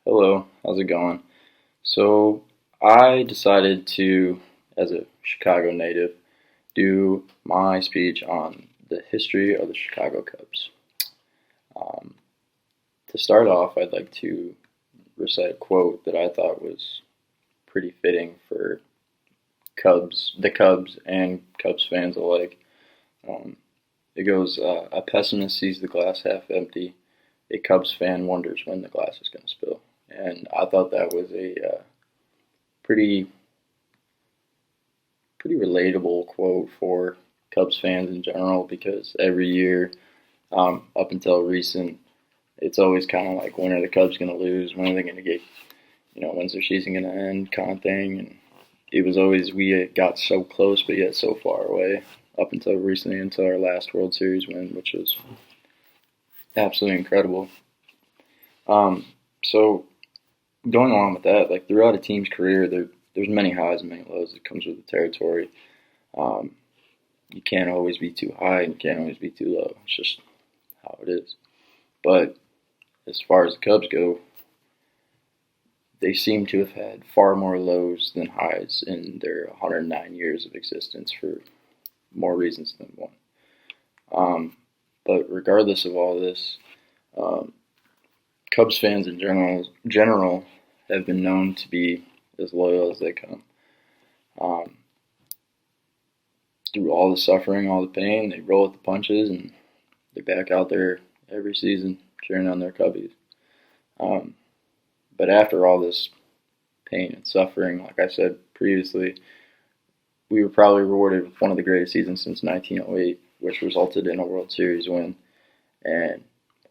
Hello, how's it going? So, I decided to, as a Chicago native, do my speech on the history of the Chicago Cubs. Um, to start off, I'd like to recite a quote that I thought was pretty fitting for the Cubs and Cubs fans alike. Um, it goes, "A pessimist sees the glass half empty. A Cubs fan wonders when the glass is going to spill." And I thought that was a pretty pretty relatable quote for Cubs fans in general because every year, up until recent, it's always kind of like, when are the Cubs going to lose? When are they going to get, when's their season going to end, kind of thing. And it was always, we got so close, but yet so far away, up until recently, until our last World Series win, which was absolutely incredible. So going along with that, like throughout a team's career, there's many highs and many lows that comes with the territory. Um, you can't always be too high and you can't always be too low. It's just how it is. But as far as the Cubs go, they seem to have had far more lows than highs in their 109 years of existence for more reasons than one. But regardless of all this, um, Cubs fans in general have been known to be as loyal as they come. Um, through all the suffering, all the pain, they roll with the punches and they're back out there every season cheering on their Cubbies. Um, but after all this pain and suffering, like I said previously, we were probably rewarded with one of the greatest seasons since 1908, which resulted in a World Series win. And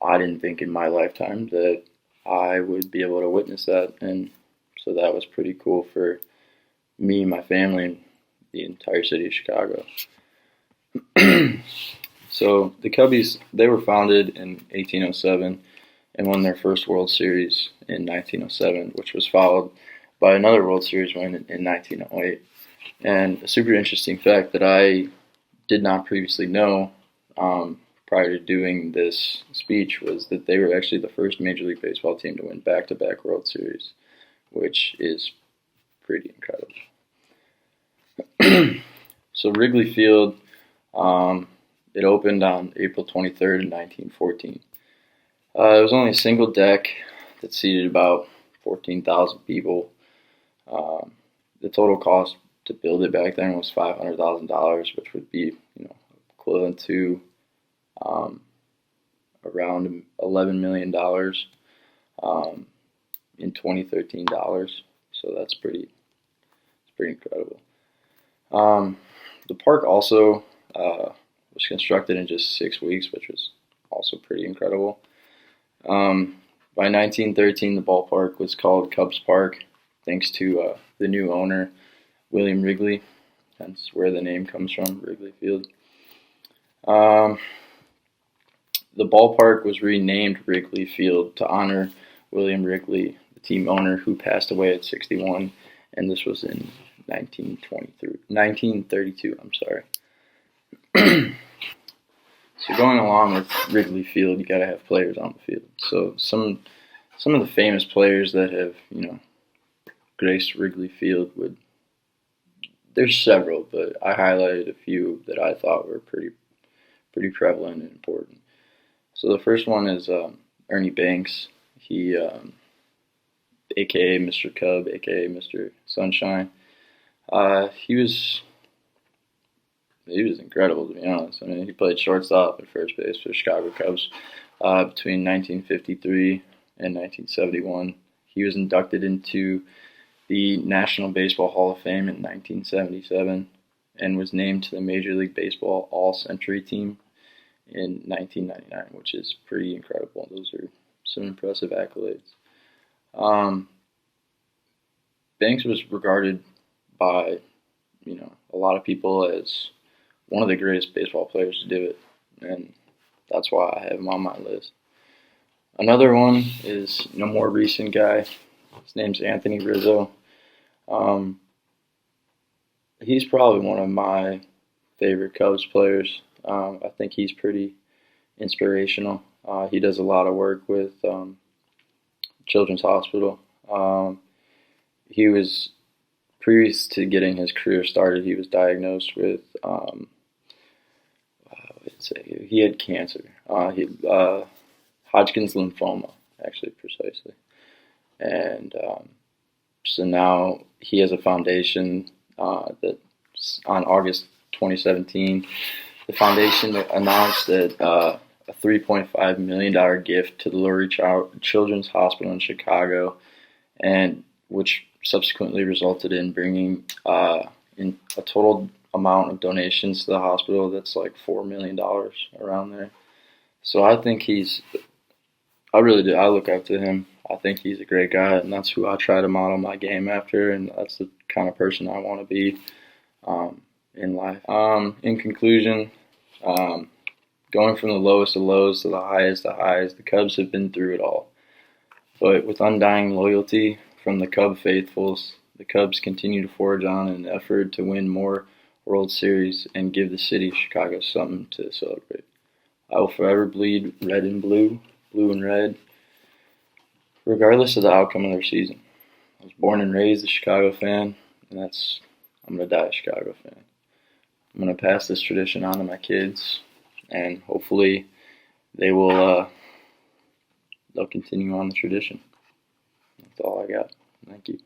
I didn't think in my lifetime that I would be able to witness that. And so that was pretty cool for me, my family, and the entire city of Chicago. So the Cubbies, they were founded in 1807 and won their first World Series in 1907, which was followed by another World Series win in 1908. And a super interesting fact that I did not previously know prior to doing this speech was that they were actually the first Major League Baseball team to win back-to-back World Series, which is pretty incredible. So Wrigley Field, it opened on April 23rd, 1914. It was only a single deck that seated about 14,000 people. The total cost to build it back then was $500,000, which would be, equivalent to around $11 million in 2013 dollars. So that's pretty incredible. The park also was constructed in just 6 weeks, which was also pretty incredible. By 1913, the ballpark was called Cubs Park, thanks to the new owner, William Wrigley. That's where the name comes from, Wrigley Field. The ballpark was renamed Wrigley Field to honor William Wrigley, the team owner, who passed away at 61, and this was in 1932. I'm sorry. So going along with Wrigley Field, you gotta have players on the field. So some of the famous players that have graced Wrigley Field there's several, but I highlighted a few that I thought were pretty prevalent and important. So the first one is Ernie Banks. He, aka Mr. Cub, aka Mr. Sunshine. He was incredible, to be honest. I mean, he played shortstop and first base for the Chicago Cubs between 1953 and 1971. He was inducted into the National Baseball Hall of Fame in 1977 and was named to the Major League Baseball All-Century Team in 1999, which is pretty incredible. Those are some impressive accolades. Banks was regarded by, a lot of people as one of the greatest baseball players to do it, and that's why I have him on my list. Another one is a more recent guy. His name's Anthony Rizzo. He's probably one of my favorite Cubs players. I think he's pretty inspirational. He does a lot of work with Children's Hospital. He was previous to getting his career started. He was diagnosed with he had cancer. Hodgkin's lymphoma, actually, precisely. And so now he has a foundation that on August 2017, the foundation announced that a $3.5 million gift to the Lurie Children's Hospital in Chicago, and which subsequently resulted in bringing in a total amount of donations to the hospital that's like $4 million around there. So I think I really do. I look up to him. I think he's a great guy, and that's who I try to model my game after, and that's the kind of person I want to be in life. In conclusion, going from the lowest of lows to the highest of highs, the Cubs have been through it all. But with undying loyalty from the Cub faithfuls, the Cubs continue to forge on in an effort to win more World Series and give the city of Chicago something to celebrate. I will forever bleed red and blue, blue and red, regardless of the outcome of their season. I was born and raised a Chicago fan, and I'm going to die a Chicago fan. I'm going to pass this tradition on to my kids, and hopefully they'll continue on the tradition. That's all I got. Thank you.